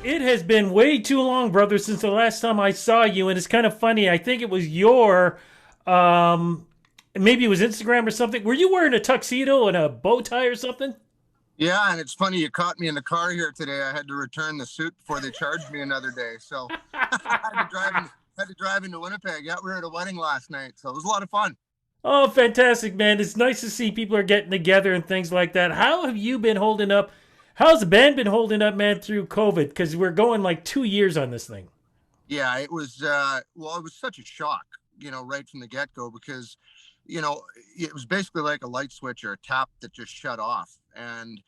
It has been way too long, brother, since the last time I saw you, and it's kind of funny. I think it was your, um, maybe it was Instagram or something. Were you wearing a tuxedo and a bow tie or something? Yeah, and it's funny you caught me in the car here today. I had to return the suit before they charged me another day. So I had to drive into Winnipeg. Yeah, we were at a wedding last night, so it was a lot of fun. Oh, fantastic, man! It's nice to see people are getting together and things like that. How have you been holding up? How's the band been holding up, man, through COVID? Because we're going like 2 years on this thing. Yeah, it was it was such a shock, right from the get-go because, it was basically like a light switch or a tap that just shut off. And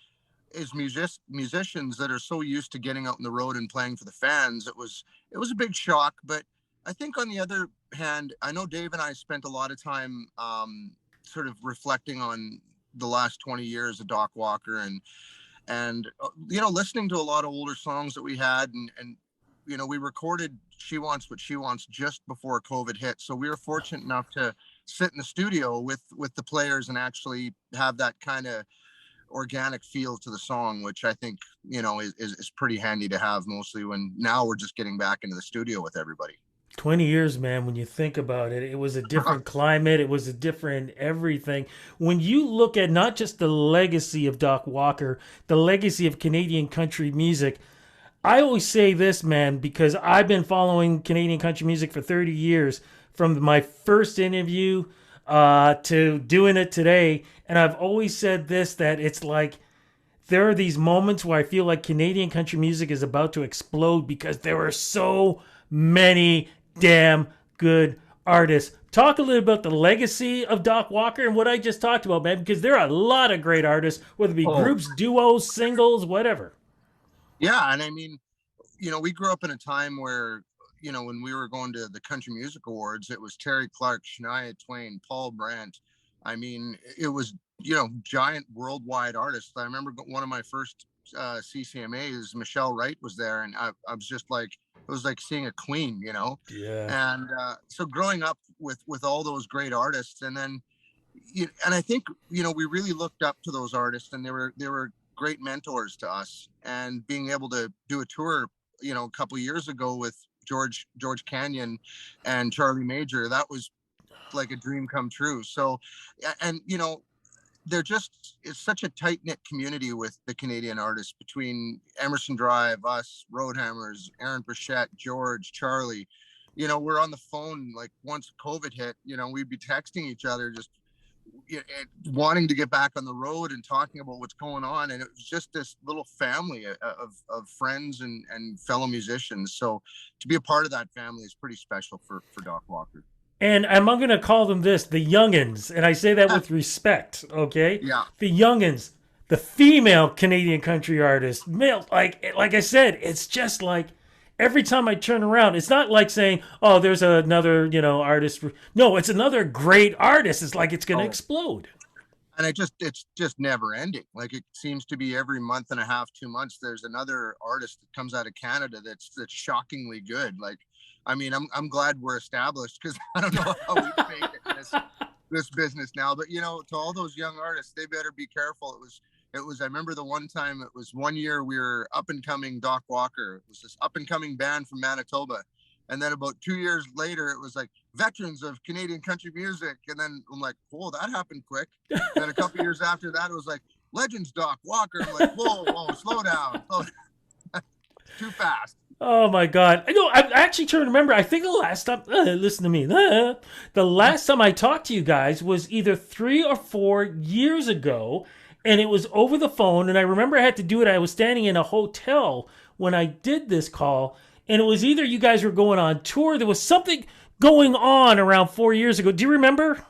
as musicians that are so used to getting out on the road and playing for the fans, it was a big shock. But I think on the other hand, I know Dave and I spent a lot of time sort of reflecting on the last 20 years of Doc Walker and listening to a lot of older songs that we had and we recorded She Wants What She Wants just before COVID hit. So we were fortunate enough to sit in the studio with the players and actually have that kind of organic feel to the song, which I think, is pretty handy to have, mostly when now we're just getting back into the studio with everybody. 20 years, man, when you think about it, it was a different climate. It was a different everything. When you look at not just the legacy of Doc Walker, the legacy of Canadian country music, I always say this, man, because I've been following Canadian country music for 30 years, from my first interview to doing it today. And I've always said this, that it's like there are these moments where I feel like Canadian country music is about to explode because there are so many damn good artists. Talk a little about the legacy of Doc Walker and what I just talked about, man, because there are a lot of great artists, whether it be Oh, groups, duos, singles, whatever. yeah. And I mean, we grew up in a time where, when we were going to the Country Music Awards, it was Terry Clark, Shania Twain, Paul Brandt. I mean, it was, giant worldwide artists. I remember one of my first CCMAs, Michelle Wright was there, and I was just like, it was like seeing a queen. Yeah. And so growing up with all those great artists, and then, and I think, we really looked up to those artists, and they were great mentors to us. And being able to do a tour, a couple years ago with George Canyon and Charlie Major, that was like a dream come true. So, and they're just, it's such a tight knit community with the Canadian artists between Emerson Drive, us, Roadhammers, Aaron Burchett, George, Charlie. We're on the phone like once COVID hit. We'd be texting each other, just wanting to get back on the road and talking about what's going on. And it was just this little family of friends and fellow musicians. So to be a part of that family is pretty special for Doc Walker. And I'm going to call them this, the youngins. And I say that with respect, okay? Yeah. The youngins, the female Canadian country artists, male, like I said, it's just like every time I turn around, it's not like saying, oh, there's another, artist. No, it's another great artist. It's like it's going to Oh, explode. and it's just never ending. Like it seems to be every month and a half, 2 months, there's another artist that comes out of Canada that's shockingly good. Like, I mean, I'm glad we're established because I don't know how we make it in this business now. But to all those young artists, they better be careful. I remember the one time, it was one year we were up and coming Doc Walker. It was this up and coming band from Manitoba. And then about 2 years later, it was like veterans of Canadian country music. And then I'm like, whoa, that happened quick. And then a couple years after that, it was like legends Doc Walker. I'm like, whoa, slow down. Too fast. Oh my God! I know. I'm actually trying to remember. I think the last time, listen to me. The last time I talked to you guys was either 3 or 4 years ago, and it was over the phone. And I remember I had to do it. I was standing in a hotel when I did this call, and it was either you guys were going on tour. There was something going on around 4 years ago. Do you remember?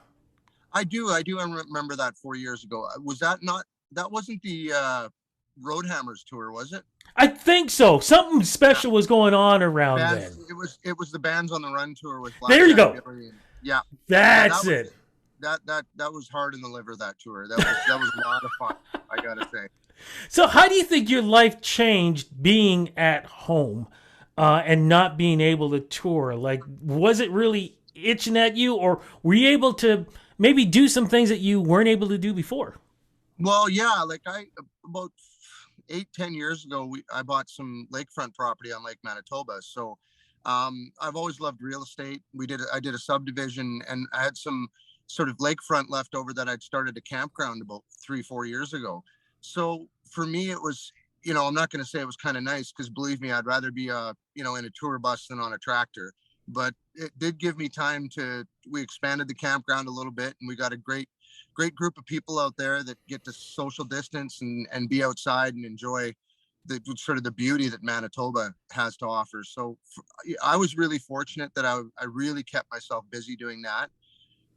I do remember that 4 years ago. Was that not, that wasn't the Roadhammers tour, was it? I think so. Something Yeah. special was going on around Bands, then. it was the Bands on the Run tour with There you Blackjack go. Billy. Yeah. Yeah, that That's was it. that was hard in the liver, that tour. That was a lot of fun, I gotta say. So, how do you think your life changed being at home and not being able to tour? Like, was it really itching at you, or were you able to maybe do some things that you weren't able to do before? Well, yeah, like I about 8, 10 years ago, I bought some lakefront property on Lake Manitoba. So I've always loved real estate. I did a subdivision, and I had some sort of lakefront left over that I'd started a campground about 3, 4 years ago. So for me, it was, I'm not going to say it was kind of nice, because believe me, I'd rather be in a tour bus than on a tractor. But it did give me time we expanded the campground a little bit, and we got a great group of people out there that get to social distance and be outside and enjoy the sort of the beauty that Manitoba has to offer. So I was really fortunate that I really kept myself busy doing that.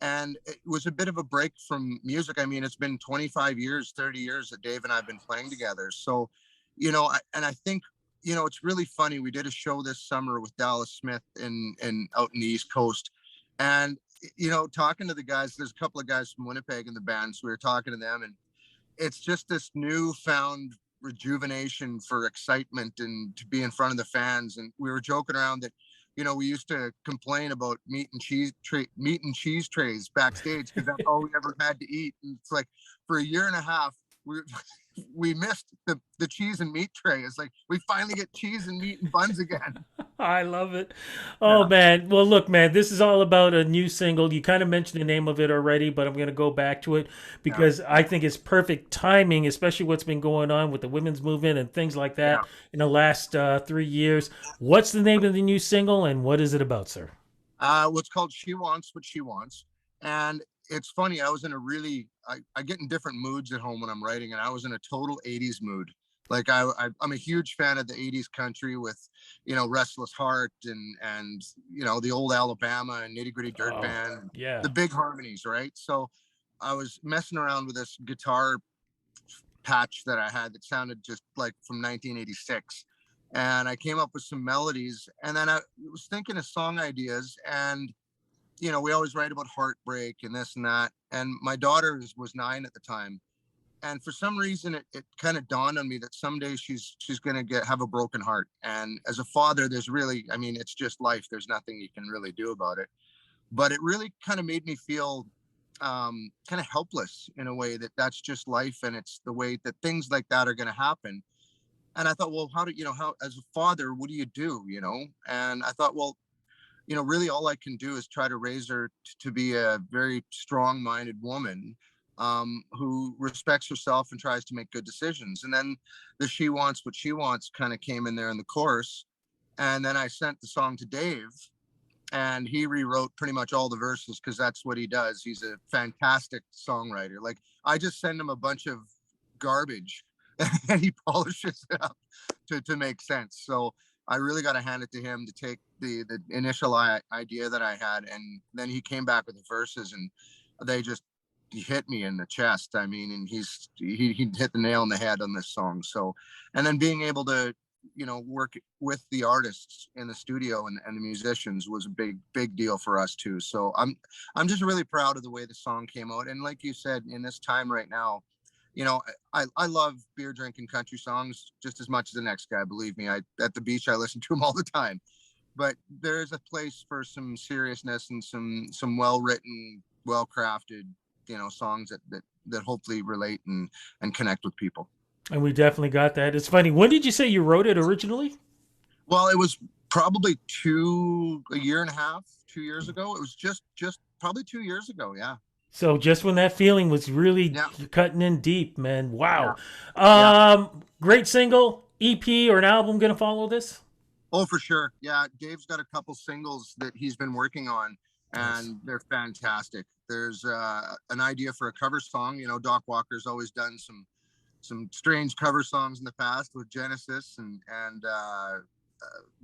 And it was a bit of a break from music. I mean, it's been 25 years, 30 years that Dave and I have been playing together. So, and I think, it's really funny. We did a show this summer with Dallas Smith in out in the East Coast. And, talking to the guys, there's a couple of guys from Winnipeg in the band. So we were talking to them, and it's just this newfound rejuvenation for excitement and to be in front of the fans. And we were joking around that, we used to complain about meat and cheese trays backstage, because that's all we ever had to eat. And it's like, for a year and a half, we missed the cheese and meat tray. It's like we finally get cheese and meat and buns again. I love it. Oh Yeah, man. Well, look, man, this is all about a new single. You kind of mentioned the name of it already, but I'm going to go back to it yeah, because I think it's perfect timing, especially what's been going on with the women's movement and things like yeah. that in the last 3 years. What's the name of the new single and what is it about, sir? What's called "She Wants What She Wants," and it's funny. I was in a I get in different moods at home when I'm writing, and I was in a total '80s mood. Like I'm a huge fan of the '80s country with, "Restless Heart" and the old Alabama and Nitty Gritty Dirt Oh, Band, yeah. the big harmonies, right? So I was messing around with this guitar patch that I had that sounded just like from 1986. And I came up with some melodies, and then I was thinking of song ideas. And, we always write about heartbreak and this and that. And my daughter was 9 at the time. And for some reason, it kind of dawned on me that someday she's going to have a broken heart. And as a father, it's just life. There's nothing you can really do about it. But it really kind of made me feel kind of helpless in a way, that's just life, and it's the way that things like that are going to happen. And I thought, well, how, as a father, what do you do, And I thought, well, really all I can do is try to raise her to be a very strong-minded woman, who respects herself and tries to make good decisions. And then the "She Wants What She Wants" kind of came in there in the chorus. And then I sent the song to Dave, and he rewrote pretty much all the verses, because that's what he does. He's a fantastic songwriter. Like, I just send him a bunch of garbage and he polishes it up to make sense. So I really got to hand it to him to take the initial idea that I had, and then he came back with the verses, and they just he hit me in the chest. I mean, and he hit the nail on the head on this song. So, and then being able to work with the artists in the studio and the musicians was a big deal for us too. So I'm just really proud of the way the song came out. And like you said, in this time right now, I love beer drinking country songs just as much as the next guy. Believe me, at the beach I listen to them all the time. But there is a place for some seriousness and some well written, well crafted, songs that hopefully relate and connect with people. And we definitely got that. It's funny. When did you say you wrote it originally? Well, it was probably a year and a half, 2 years ago. It was just probably 2 years ago. Yeah. So just when that feeling was really Yeah. cutting in deep, man. Yeah. Wow. Yeah. Great single, EP or an album going to follow this? Oh, for sure. Yeah. Dave's got a couple singles that he's been working on, Nice. and they're fantastic. There's an idea for a cover song. Doc Walker's always done some strange cover songs in the past with Genesis and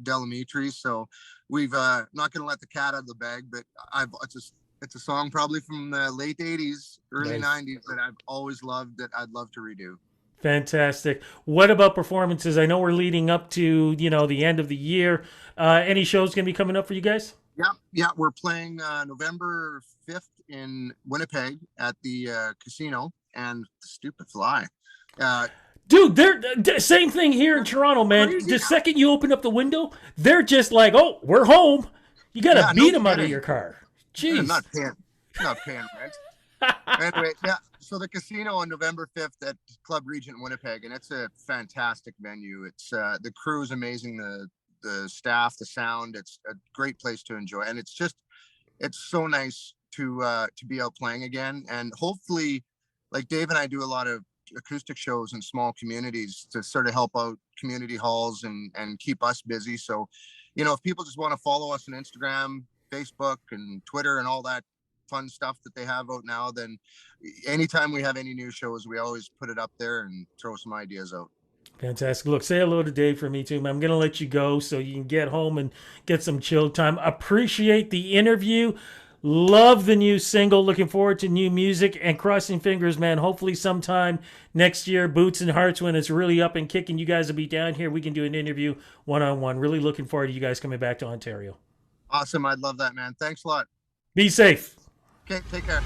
Delamitri. So we've not going to let the cat out of the bag, but it's a song probably from the late '80s, early Nice. '90s that I've always loved, that I'd love to redo. Fantastic. What about performances? I know we're leading up to, the end of the year. Any shows going to be coming up for you guys? Yeah, yeah, we're playing November 5th in Winnipeg at the casino, and the stupid fly. Uh, Dude, they're same thing here in Toronto, man. Crazy. The second you open up the window, they're just like, "Oh, we're home." You got to Yeah, no beat them out of kidding. your car. I'm Jeez. not paying rent. Anyway, yeah. So the casino on November 5th at Club Regent Winnipeg, and it's a fantastic venue. It's the crew is amazing, the staff, the sound. It's a great place to enjoy, and it's so nice to be out playing again. And hopefully, like Dave and I do a lot of acoustic shows in small communities to sort of help out community halls and keep us busy. So, if people just want to follow us on Instagram, Facebook, and Twitter, and all that fun stuff that they have out now, then anytime we have any new shows, we always put it up there and throw some ideas out. Fantastic. Look, say hello to Dave for me too. I'm going to let you go so you can get home and get some chill time. Appreciate the interview. Love the new single. Looking forward to new music and crossing fingers, man. Hopefully, sometime next year, Boots and Hearts, when it's really up and kicking, you guys will be down here. We can do an interview one on one. Really looking forward to you guys coming back to Ontario. Awesome. I'd love that, man. Thanks a lot. Be safe. Okay, take care.